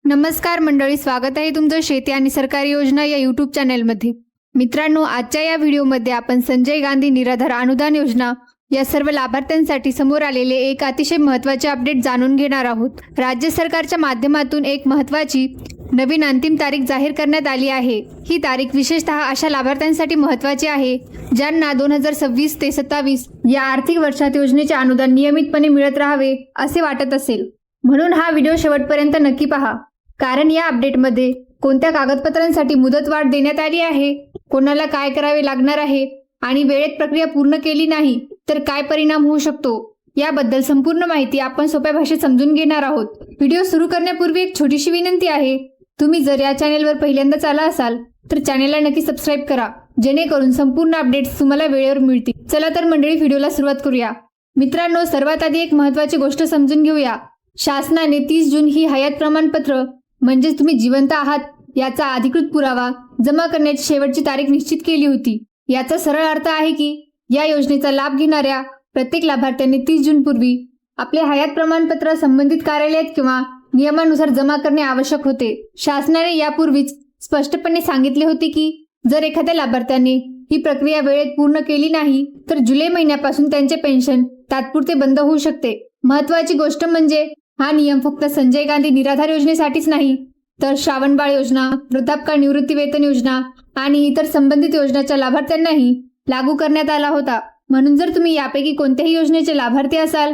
नमस्कार मंडळी, स्वागत आहे तुमचं शेती आणि सरकारी योजना या यूट्यूब चॅनलमध्ये. मित्रांनो, आजच्या या व्हिडिओमध्ये आपण संजय गांधी निराधार अनुदान योजना या सर्व लाभार्थ्यांसाठी समोर आलेले एक अतिशय महत्त्वाचे अपडेट जाणून घेणार आहोत. राज्य सरकारच्या माध्यमातून एक महत्त्वाची नवीन अंतिम तारीख जाहीर करण्यात आली आहे. ही तारीख विशेषतः अशा लाभार्थ्यांसाठी महत्त्वाची आहे ज्यांना 2026 ते 27 या आर्थिक वर्षात योजनेचे अनुदान नियमितपणे मिळत राहावे असे वाटत असेल. म्हणून हा व्हिडिओ शेवटपर्यंत नक्की पहा, कारण या अपडेटमध्ये कोणत्या कागदपत्रांसाठी मुदतवाढ देण्यात आली आहे, कोणाला काय करावे लागणार आहे आणि वेळेत प्रक्रिया पूर्ण केली नाही तर काय परिणाम होऊ शकतो याबद्दल संपूर्ण माहिती आपण सोप्या भाषेत समजून घेणार आहोत. व्हिडिओ सुरू करण्यापूर्वी एक छोटीशी विनंती आहे. तुम्ही जर या चॅनेलवर पहिल्यांदाच आला असाल तर चॅनेलला नक्की सबस्क्राईब करा, जेणेकरून संपूर्ण अपडेट्स तुम्हाला वेळेवर मिळतील. चला तर मंडळी, व्हिडिओला सुरुवात करूया. मित्रांनो, सर्वात आधी एक महत्त्वाची गोष्ट समजून घेऊया. शासनाने 30 जून ही हयात प्रमाणपत्र म्हणजेच तुम्ही जिवंत आहात याचा अधिकृत पुरावा जमा करण्याची शेवटची तारीख निश्चित केली होती. याचा सरळ अर्थ आहे की या योजनेचा लाभ घेणाऱ्या प्रत्येक लाभार्थ्यांनी 30 जून पूर्वी आपले हयात प्रमाणपत्र संबंधित कार्यालयात किंवा नियमानुसार जमा करणे आवश्यक होते. शासनाने यापूर्वीच स्पष्टपणे सांगितले होते की जर एखाद्या लाभार्थ्याने ही प्रक्रिया वेळेत पूर्ण केली नाही तर जुलै महिन्यापासून त्यांचे पेन्शन तात्पुरते बंद होऊ शकते. महत्त्वाची गोष्ट म्हणजे हा नियम फक्त संजय गांधी निराधार योजनेसाठीच नाही, तर श्रावणबाळ योजना, वृद्धापकाळ निवृत्ती वेतन योजना आणि इतर संबंधित योजनांच्या लाभार्थ्यांनाही लागू करण्यात आला होता. म्हणून जर तुम्ही यापैकी कोणत्याही योजनेचे लाभार्थी असाल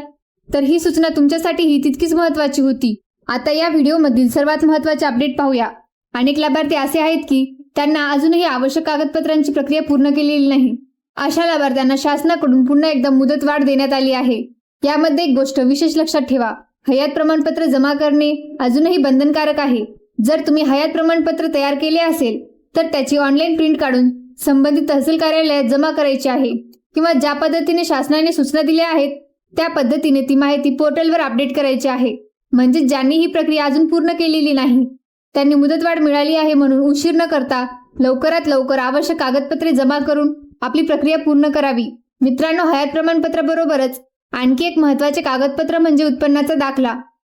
तर ही सूचना तुमच्यासाठीही तितकीच महत्त्वाची होती. आता या व्हिडिओमधील सर्वात महत्त्वाचे अपडेट पाहूया. अनेक लाभार्थी असे आहेत की त्यांना अजूनही आवश्यक कागदपत्रांची प्रक्रिया पूर्ण केलेली नाही. अशा लाभार्थ्यांना शासनाकडून पुन्हा एकदा मुदतवाढ देण्यात आली आहे. यामध्ये एक गोष्ट विशेष लक्षात ठेवा, हयात प्रमाणपत्र जमा करणे अजूनही बंधनकारक आहे. जर तुम्ही हयात प्रमाणपत्र तयार केले असेल तर त्याची ऑनलाईन प्रिंट काढून संबंधित तहसील कार्यालयात जमा करायची आहे किंवा ज्या पद्धतीने शासनाने सूचना दिल्या आहेत त्या पद्धतीने ती माहिती पोर्टलवर अपडेट करायची आहे. म्हणजे ज्यांनी ही प्रक्रिया अजून पूर्ण केलेली नाही त्यांनी मुदतवाढ मिळाली आहे म्हणून उशीर न करता लवकरात लवकर आवश्यक कागदपत्रे जमा करून आपली प्रक्रिया पूर्ण करावी. मित्रांनो, हयात प्रमाणपत्राबरोबरच आणखी एक महत्त्वाचे कागदपत्र म्हणजे उत्पन्नाचा दाखला.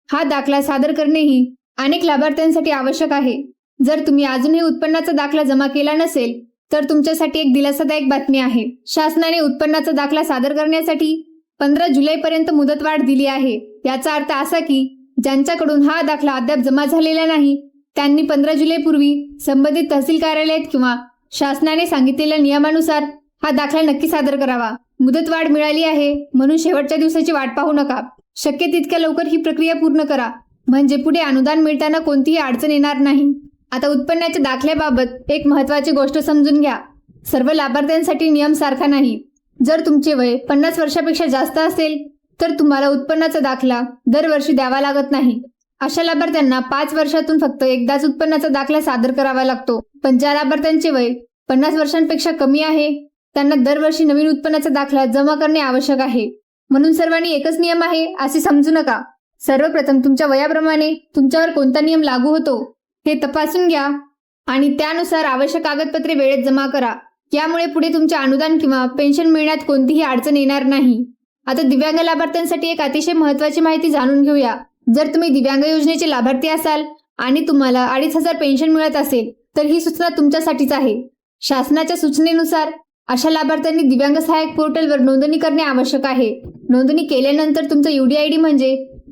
हा दाखला सादर करणेही अनेक लाभार्थ्यांसाठी आवश्यक आहे. जर तुम्ही अजूनही उत्पन्नाचा दाखला जमा केला नसेल तर तुमच्यासाठी एक दिलासादायक बातमी आहे. शासनाने उत्पन्नाचा दाखला सादर करण्यासाठी 15 जुलैपर्यंत मुदतवाढ दिली आहे. याचा अर्थ असा की ज्यांच्याकडून हा दाखला अद्याप जमा झालेला नाही त्यांनी 15 जुलैपूर्वी संबंधित तहसील कार्यालयात किंवा शासनाने सांगितलेल्या नियमानुसार हा दाखला नक्की सादर करावा. मुदतवाढ मिळाली आहे म्हणून शेवटच्या दिवसाची वाट पाहू नका. शक्य तितक्या लवकर ही प्रक्रिया पूर्ण करा, म्हणजे पुढे अनुदान मिळताना कोणतीही अडचण येणार नाही. आता उत्पन्नाच्या दाखल्याबाबत एक महत्त्वाची गोष्ट समजून घ्या. सर्व लाभार्थ्यांसाठी नियम सारखा नाही. जर तुमचे वय 50 वर्षापेक्षा जास्त असेल तर तुम्हाला उत्पन्नाचा दाखला दरवर्षी द्यावा लागत नाही. अशा लाभार्थ्यांना 5 वर्षातून फक्त एकदाच उत्पन्नाचा दाखला सादर करावा लागतो. पण ज्या लाभार्थ्यांचे वय 50 वर्षांपेक्षा कमी आहे त्यांना दरवर्षी नवीन उत्पन्नाचा दाखला जमा करणे आवश्यक आहे. म्हणून सर्वांनी एकच नियम आहे असे समजू नका. सर्वप्रथम तुमच्या वयाप्रमाणे तुमच्यावर कोणता नियम लागू होतो हे तपासून घ्या आणि त्यानुसार आवश्यक कागदपत्रे वेळेत जमा करा. यामुळे पुढे तुमचे अनुदान किंवा पेन्शन मिळण्यात कोणतीही अडचण येणार नाही. आता दिव्यांग लाभार्थ्यांसाठी एक अतिशय महत्त्वाची माहिती जाणून घेऊया. जर तुम्ही दिव्यांग योजनेचे लाभार्थी असाल आणि तुम्हाला 2,500 पेन्शन मिळत असेल तर ही सूचना तुमच्यासाठीच आहे. शासनाच्या सूचनेनुसार अशा लाभार्थ्यांनी दिव्यांग सहाय्यक पोर्टलवर नोंदणी करणे आवश्यक आहे. नोंदणी केल्यानंतर तुमचा UDID म्हणजे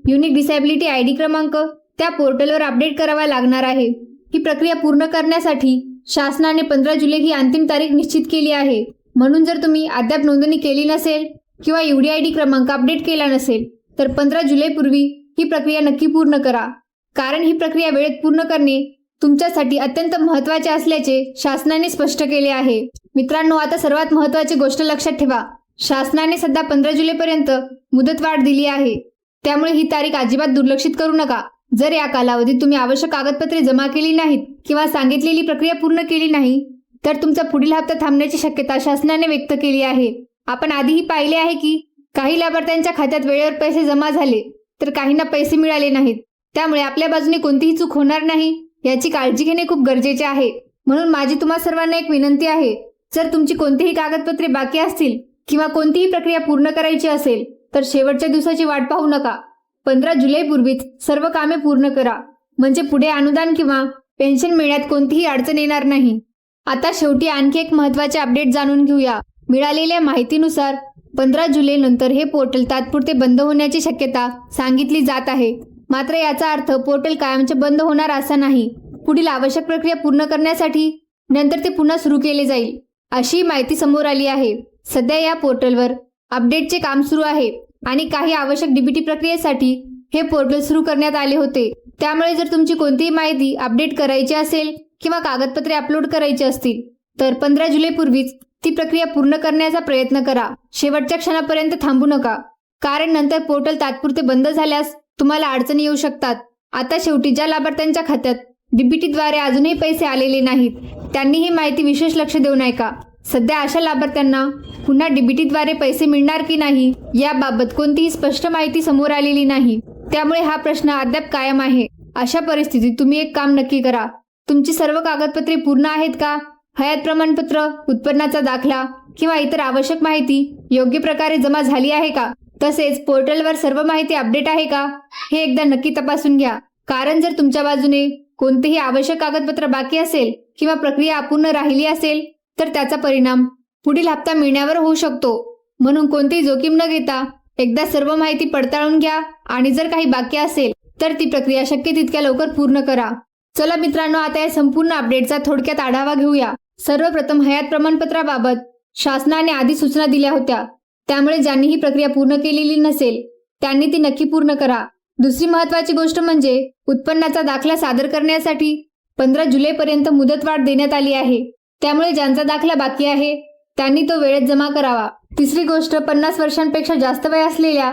युनिक डिसॅबिलिटी ID क्रमांक त्या पोर्टलवर अपडेट करावा लागणार आहे. ही प्रक्रिया पूर्ण करण्यासाठी शासनाने 15 जुलै ही अंतिम तारीख निश्चित केली आहे. म्हणून जर तुम्ही अद्याप नोंदणी केली नसेल किंवा UDID क्रमांक अपडेट केला नसेल तर 15 जुलैपूर्वी ही प्रक्रिया नक्की पूर्ण करा, कारण ही प्रक्रिया वेळेत पूर्ण करणे तुमच्यासाठी अत्यंत महत्त्वाचे असल्याचे शासनाने स्पष्ट केले आहे. मित्रांनो, आता सर्वात महत्त्वाची गोष्ट लक्षात ठेवा. शासनाने सध्या 15 जुलैपर्यंत मुदतवाढ दिली आहे, त्यामुळे ही तारीख अजिबात दुर्लक्षित करू नका. जर या कालावधीत तुम्ही आवश्यक कागदपत्रे जमा केली नाहीत किंवा सांगितलेली प्रक्रिया पूर्ण केली नाही तर तुमचा पुढील हप्ता थांबण्याची शक्यता शासनाने व्यक्त केली आहे. आपण आधीही पाहिले आहे की काही लाभार्थ्यांच्या खात्यात वेळेवर पैसे जमा झाले तर काहींना पैसे मिळाले नाहीत. त्यामुळे आपल्या बाजूने कोणतीही चूक होणार नाही याची काळजी घेणे खूप गरजेचे आहे. म्हणून माझी तुम्हा सर्वांना एक विनंती आहे, जर तुमची कोणतीही कागदपत्रे बाकी असतील किंवा कोणतीही प्रक्रिया पूर्ण करायची असेल तर शेवटच्या दिवसाची वाट पाहू नका. 15 जुलैपूर्वीच सर्व कामे पूर्ण करा. म्हणजे पुढे अनुदान किंवा पेन्शन मिळण्यात कोणतीही अडचण येणार नाही. आता शेवटी आणखी एक महत्त्वाचे अपडेट जाणून घेऊया. मिळालेल्या माहितीनुसार 15 जुलै नंतर हे पोर्टल तात्पुरते बंद होण्याची शक्यता सांगितली जात आहे. मात्र याचा अर्थ पोर्टल कायमचे बंद होणार असा नाही. पुढील आवश्यक प्रक्रिया पूर्ण करण्यासाठी नंतर ते पुन्हा सुरू केले जाईल, अशी माहिती समोर आली आहे. सध्या या पोर्टलवर अपडेटचे काम सुरू आहे आणि काही आवश्यक डीबीटी प्रक्रियेसाठी हे पोर्टल सुरू करण्यात आले होते. त्यामुळे जर तुमची कोणतीही माहिती अपडेट करायची असेल किंवा कागदपत्रे अपलोड करायची असतील तर 15 जुलैपूर्वीच ती प्रक्रिया पूर्ण करण्याचा प्रयत्न करा. शेवटच्या क्षणापर्यंत थांबू नका, कारण नंतर पोर्टल तात्पुरते बंद झाल्यास तुम्हाला अडचणी येऊ शकतात. आता शेवटी ज्या लाभार्थ्यांच्या खात्यात डीबीटीद्वारे अजूनही पैसे आलेले नाहीत त्यांनी ही माहिती विशेष लक्ष देऊ नका. सध्या अशा लाभार्थ्यांना पुन्हा डीबीटीद्वारे पैसे मिळणार की नाही याबाबत कोणतीही स्पष्ट माहिती समोर आलेली नाही. त्यामुळे हा प्रश्न अद्याप कायम आहे. अशा परिस्थितीत तुम्ही एक काम नक्की करा. तुमची सर्व कागदपत्रे पूर्ण आहेत का? हयात प्रमाणपत्र, उत्पन्नाचा दाखला किंवा इतर आवश्यक माहिती योग्य प्रकारे जमा झाली आहे का? तसेच पोर्टलवर सर्व माहिती अपडेट आहे का हे एकदा नक्की तपासून घ्या. कारण जर तुमच्या बाजूने कोणतेही आवश्यक कागदपत्र बाकी असेल किंवा प्रक्रिया अपूर्ण राहिली असेल तर त्याचा परिणाम पुढील हप्ता मिळण्यावर होऊ शकतो. म्हणून कोणतीही जोखीम न घेता एकदा सर्व माहिती पडताळून घ्या आणि जर काही बाकी असेल तर ती प्रक्रिया शक्य तितक्या लवकर पूर्ण करा. चला मित्रांनो, आता या संपूर्ण अपडेटचा थोडक्यात आढावा घेऊया. सर्वप्रथम हयात प्रमाणपत्राबाबत शासनाने आधी सूचना दिल्या होत्या. त्यामुळे ज्यांनी ही प्रक्रिया पूर्ण केलेली नसेल त्यांनी ती नक्की पूर्ण करा. दुसरी महत्त्वाची गोष्ट म्हणजे उत्पन्नाचा दाखला सादर करण्यासाठी 15 जुलैपर्यंत मुदतवाढ देण्यात आली आहे. त्यामुळे ज्यांचा दाखला बाकी आहे त्यांनी तो वेळेत जमा करावा. तिसरी गोष्ट, 50 वर्षांपेक्षा जास्त वय असलेल्या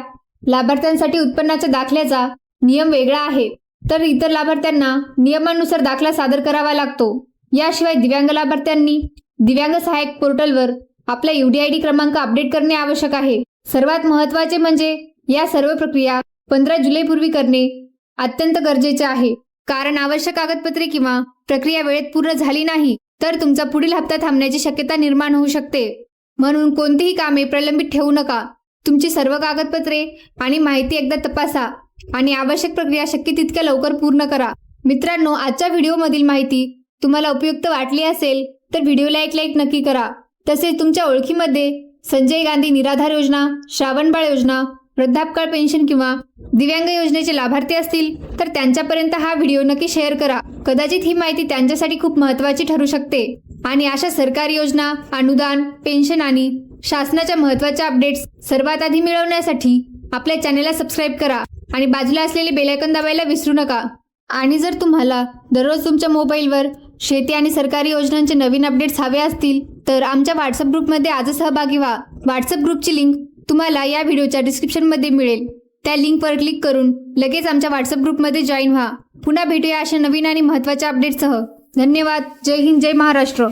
लाभार्थ्यांसाठी उत्पन्नाच्या दाखल्याचा नियम वेगळा आहे, तर इतर लाभार्थ्यांना नियमानुसार दाखला सादर करावा लागतो. याशिवाय दिव्यांग लाभार्थ्यांनी दिव्यांग सहाय्यक पोर्टलवर आपला UDID क्रमांक अपडेट करणे आवश्यक आहे. सर्वात महत्त्वाचे म्हणजे या सर्व प्रक्रिया 15 जुलैपूर्वी करणे अत्यंत गरजेचे आहे. कारण आवश्यक कागदपत्रे किंवा प्रक्रिया वेळेत पूर्ण झाली नाही तर तुमचा पुढील हप्ता थांबण्याची शक्यता निर्माण होऊ शकते. म्हणून कोणतीही कामे प्रलंबित ठेवू नका. तुमची सर्व कागदपत्रे आणि माहिती एकदा तपासा आणि आवश्यक प्रक्रिया शक्य तितक्या लवकर पूर्ण करा. मित्रांनो, आजच्या व्हिडिओमधील माहिती तुम्हाला उपयुक्त वाटली असेल तर व्हिडिओला एक लाईक नक्की करा. तसेच तुमच्या ओळखीमध्ये संजय गांधी निराधार योजना, श्रावणबाळ योजना, वृद्धापकाळ पेन्शन किंवा दिव्यांग योजनेचे लाभार्थी असतील तर त्यांच्यापर्यंत हा व्हिडिओ नक्की शेअर करा. कदाचित ही माहिती त्यांच्यासाठी खूप महत्त्वाची ठरू शकते. आणि अशा सरकारी योजना, अनुदान, पेन्शन आणि शासनाच्या महत्त्वाच्या अपडेट्स सर्वात आधी मिळवण्यासाठी आपल्या चॅनेलला सबस्क्राईब करा आणि बाजूला असलेले बेल आयकॉन दाबायला विसरू नका. आणि जर तुम्हाला दररोज तुमच्या मोबाईलवर शेती आणि सरकारी योजनांचे नवीन अपडेट्स हवे असतील तर आमच्या व्हॉट्सअप ग्रुपमध्ये आजच सहभागी व्हा. व्हॉट्सअप ग्रुपची लिंक तुम्हाला या व्हिडिओच्या डिस्क्रिप्शनमध्ये मिळेल. त्या लिंकवर क्लिक करून लगेच आमच्या व्हॉट्सअप ग्रुपमध्ये जॉईन व्हा. पुन्हा भेटूया अशा नवीन आणि महत्त्वाच्या अपडेट्ससह. धन्यवाद. जय हिंद, जय महाराष्ट्र.